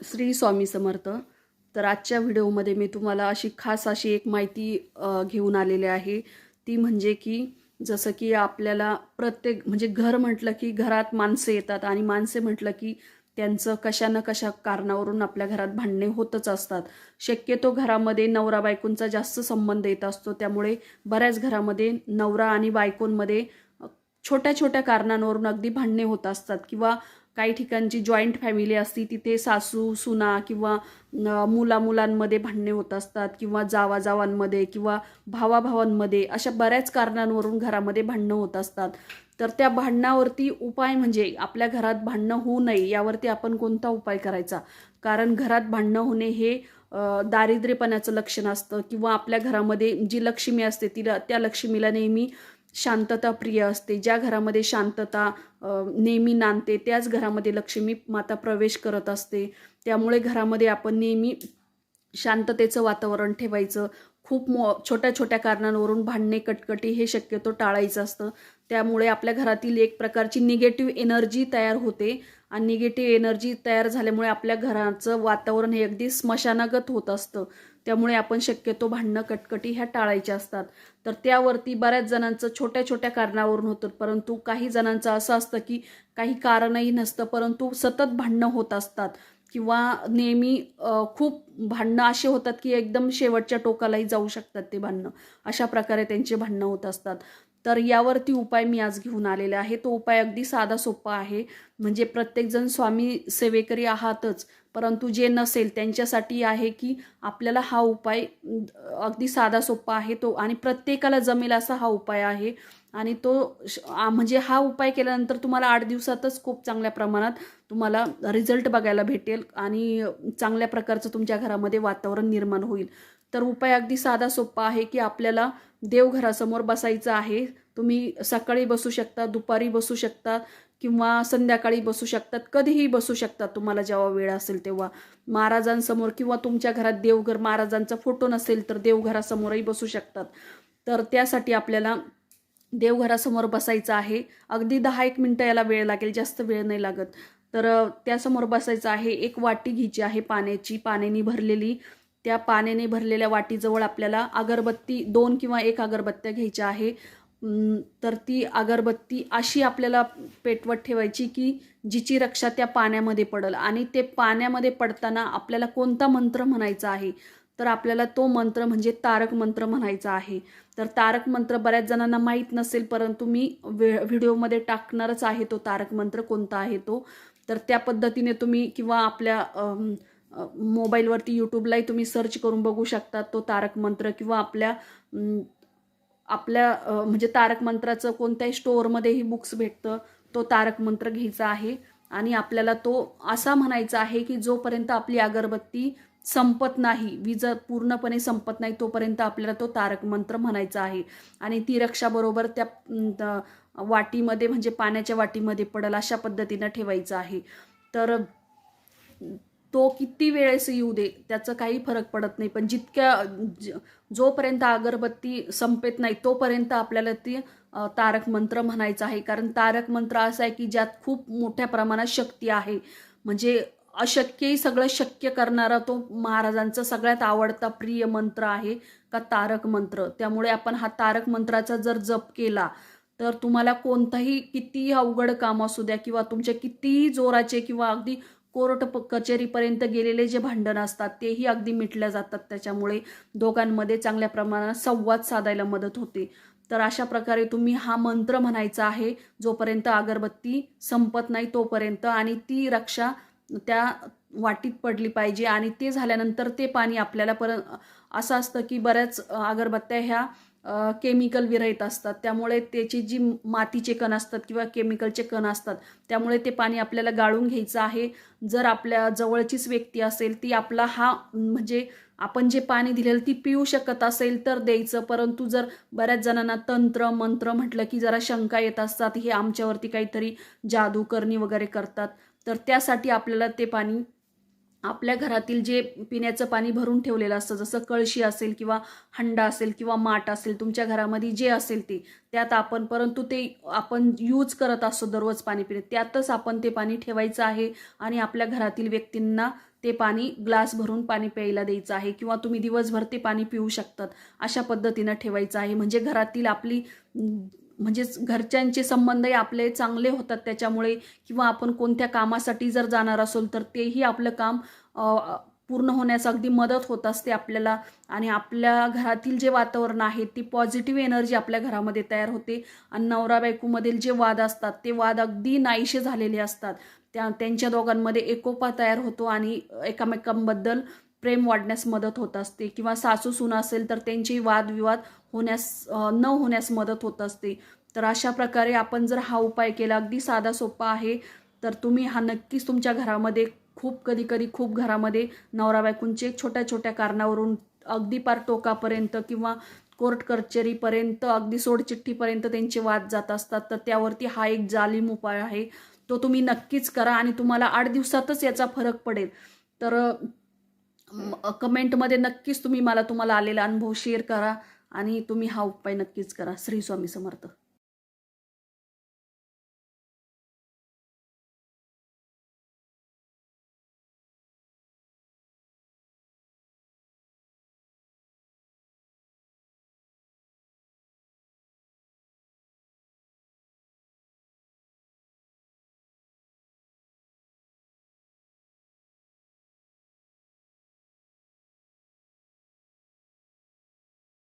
श्री स्वामी समर्थ. तर आजच्या व्हिडिओमध्ये मी तुम्हाला खास अशी एक माहिती घेऊन आलेली आहे. ती म्हणजे की जसं की आपल्याला प्रत्येक म्हणजे घर म्हटलं की घरात माणसे येतात आणि माणसे म्हटलं की त्यांचं कशा ना कशा कारणावरून आपल्या घरात भांडणे होतच असतात. शक्यतो घरामध्ये नवरा बायकोंचा जास्त संबंध येत असतो. त्यामुळे बऱ्याच घरामध्ये नवरा आणि बायकोंमध्ये छोट्या छोट्या कारणांवरून अगदी भांडणे होत असतात. किंवा काही ठिकाणची जॉईंट फॅमिली असती, तिथे सासू सुना किंवा मुलांमध्ये भांडणे होत असतात, किंवा जावाजावांमध्ये किंवा भावाभावांमध्ये अशा बऱ्याच कारणांवरून घरामध्ये भांडणं होत असतात. तर त्या भांडणावरती उपाय म्हणजे आपल्या घरात भांडणं होऊ नये यावरती आपण कोणता उपाय करायचा. कारण घरात भांडणं होणे हे दारिद्र्यपणाचं लक्षण असतं. किंवा आपल्या घरामध्ये जी लक्ष्मी असते तिला त्या लक्ष्मीला नेहमी शांतता प्रिय असते. ज्या घरामध्ये शांतता नेहमी नांदते त्याच घरामध्ये लक्ष्मी माता प्रवेश करत असते. त्यामुळे घरामध्ये आपण नेहमी शांततेचं वातावरण ठेवायचं. खूप छोट्या छोट्या कारणांवरून भांडणे कटकटी हे शक्यतो टाळायचं असतं. त्यामुळे आपल्या घरातील एक प्रकारची निगेटिव्ह एनर्जी तयार होते आणि निगेटिव्ह एनर्जी तयार झाल्यामुळे आपल्या घराचं वातावरण हे अगदी स्मशानागत होत असतं. त्यामुळे आपण शक्यतो भांडणं कटकटी ह्या टाळायच्या असतात. तर त्यावरती बऱ्याच जणांचं छोट्या छोट्या कारणावरून होतं, परंतु काही जणांचं असं असतं की काही कारणही नसतं परंतु सतत भांडणं होत असतात. किंवा नेहमी खूप भांडणं असे होतात की एकदम शेवटच्या टोकालाही जाऊ शकतात ते भांडणं. अशा प्रकारे त्यांचे भांडणं होत असतात. तर यावरती उपाय मी आज घेऊन आलेला आहे. तो उपाय अगदी साधा सोपा आहे. म्हणजे प्रत्येकजण स्वामी सेवेकरी आहातच, परंतु जे नसेल त्यांच्यासाठी आहे की आपल्याला हा उपाय अगदी साधा सोपा आहे तो, आणि प्रत्येकाला जमेल असा हा उपाय आहे. आणि तो म्हणजे हा उपाय केल्यानंतर तुम्हाला 8 दिवसातच खूप चांगल्या प्रमाणात तुम्हाला रिझल्ट बघायला भेटेल आणि चांगल्या प्रकारचं तुमच्या घरामध्ये वातावरण निर्माण होईल. तर उपाय अगदी साधा सोपा आहे की आपल्याला देवघरासमोर बसायचं आहे. तुम्ही सकाळी बसू शकता, दुपारी बसू शकता किंवा संध्याकाळी बसू शकतात, कधीही बसू शकतात तुम्हाला जेव्हा वेळ असेल तेव्हा. महाराजांसमोर किंवा तुमच्या घरात देवघर महाराजांचा फोटो नसेल तर देवघरासमोरही बसू शकतात. तर त्यासाठी आपल्याला देवघरासमोर बसायचं आहे. अगदी 10-1 मिनटं याला वेळ लागेल, जास्त वेळ नाही लागत. तर त्यासमोर बसायचं आहे. एक वाटी घ्यायची आहे पाण्याची, पाण्याने भरलेली. त्या पाण्याने भरलेल्या वाटीजवळ आपल्याला अगरबत्ती 2 किंवा 1 अगरबत्त्या घ्यायच्या आहे. तर ती अगरबत्ती अशी आपल्याला पेटवत ठेवायची की जिची रक्षा त्या पाण्यामध्ये पडेल. आणि ते पाण्यामध्ये पडताना आपल्याला कोणता मंत्र म्हणायचा आहे, तर आपल्याला तो मंत्र म्हणजे तारक मंत्र म्हणायचा आहे. तर तारक मंत्र बऱ्याच जणांना माहीत नसेल, परंतु मी व्हिडिओमध्ये टाकणारच आहे तो तारक मंत्र कोणता आहे तो. तर त्या पद्धतीने तुम्ही किंवा आपल्या मोबाईलवरती यूट्यूबलाही तुम्ही सर्च करून बघू शकता तो तारक मंत्र. किंवा आपल्या आपल्या म्हणजे तारक मंत्राचं कोणत्याही स्टोअरमध्येही बुक्स भेटतं. तो तारक मंत्र घ्यायचा आहे आणि आपल्याला तो असा म्हणायचा आहे की जोपर्यंत आपली अगरबत्ती संपत नाही, वीज पूर्णपणे संपत नाही, तोपर्यंत आपल्याला तो तारक मंत्र म्हणायचा आहे. आणि ती रक्षा बरोबर त्या वाटीमध्ये म्हणजे पाण्याच्या वाटीमध्ये पडेल अशा पद्धतीनं ठेवायचं आहे. तर तो किती वेळेस येऊ दे त्याचं काही फरक पडत नाही, पण जोपर्यंत अगरबत्ती संपेत नाही तोपर्यंत आपल्याला ती तारक मंत्र म्हणायचं आहे. कारण तारक मंत्र असा आहे की ज्यात खूप मोठ्या प्रमाणात शक्ती आहे. म्हणजे अशक्यही सगळं शक्य करणारा तो महाराजांचा सगळ्यात आवडता प्रिय मंत्र आहे का तारक मंत्र. त्यामुळे आपण हा तारक मंत्राचा जर जप केला तर तुम्हाला कोणताही कितीही अवघड काम असू द्या किंवा तुमचे कितीही जोराचे किंवा अगदी कोर्ट कचेरीपर्यंत गेलेले जे भांडण असतात तेही अगदी मिटल्या जातात. त्याच्यामुळे दोघांमध्ये चांगल्या प्रमाणात संवाद साधायला मदत होते. तर अशा प्रकारे तुम्ही हा मंत्र म्हणायचा आहे जोपर्यंत अगरबत्ती संपत नाही तोपर्यंत. आणि ती रक्षा त्या वाटीत पडली पाहिजे. आणि ते झाल्यानंतर ते पाणी आपल्याला असं असतं की बऱ्याच अगरबत्त्या ह्या केमिकल विरहित असतात. त्यामुळे त्याची जी मातीचे कण असतात किंवा केमिकलचे कण असतात त्यामुळे ते पाणी आपल्याला गाळून घ्यायचं आहे. जर आपल्या जवळचीच व्यक्ती असेल ती आपला हा म्हणजे आपण जे पाणी दिलेलं ती पिऊ शकत असेल तर द्यायचं. परंतु जर बऱ्याच जणांना तंत्र मंत्र म्हटलं की जरा शंका येत असतात, हे आमच्यावरती काहीतरी जादू करणी वगैरे करतात, तर त्यासाठी आपल्याला ते पाणी आपल्या घरातील जे पिण्याचं पाणी भरून ठेवलेलं असतं, जसं कळशी असेल किंवा हंडा असेल किंवा माठ असेल, तुमच्या घरामध्ये जे असेल ते त्यात आपण, परंतु ते आपण यूज करत असतो दररोज पाणी पिणे, त्यातच आपण ते पाणी ठेवायचं आहे आणि आपल्या घरातील व्यक्तींना ते पाणी ग्लास भरून पाणी प्यायला द्यायचं आहे किंवा तुम्ही दिवसभर ते पाणी पिऊ शकतात अशा पद्धतीनं ठेवायचं आहे. म्हणजे घरातील आपली म्हणजेच घरच्यांचे संबंधही आपले चांगले होतात त्याच्यामुळे, किंवा आपण कोणत्या कामासाठी जर जाणार असोल तर तेही आपलं काम पूर्ण होण्यास अगदी मदत होत असते आपल्याला. आणि आपल्या घरातील जे वातावरण आहे ती पॉझिटिव्ह एनर्जी आपल्या घरामध्ये तयार होते आणि नवरा बायकोमधील जे वाद असतात ते वाद अगदी नाहीसे झालेले असतात. त्यांच्या दोघांमध्ये एकोपा तयार होतो आणि एकमेकांबद्दल प्रेम वाढण्यास मदत होत असते. किंवा सासू सुना असेल तर त्यांचे वादविवाद न होण्यास मदत होत असते. तर अशा प्रकारे आपण जर हा उपाय केला, अगदी साधा सोपा आहे, तर तुम्ही हा नक्कीच तुमच्या घरामध्ये, खूप घरामध्ये नवरा बायकोंचे छोट्या छोट्या कारणावरून अगदी पार टोकापर्यंत किंवा कोर्ट कचेरीपर्यंत, अगदी सोडचिठ्ठीपर्यंत त्यांचे वाद जात असतात. तर त्यावरती हा एक जालीम उपाय आहे, तो तुम्ही नक्कीच करा आणि तुम्हाला 8 दिवसातच याचा फरक पडेल. तर कमेंटमध्ये नक्कीच तुम्हाला आलेला अनुभव शेअर करा आणि तुम्ही हा उपाय नक्कीच करा. श्री स्वामी समर्थ.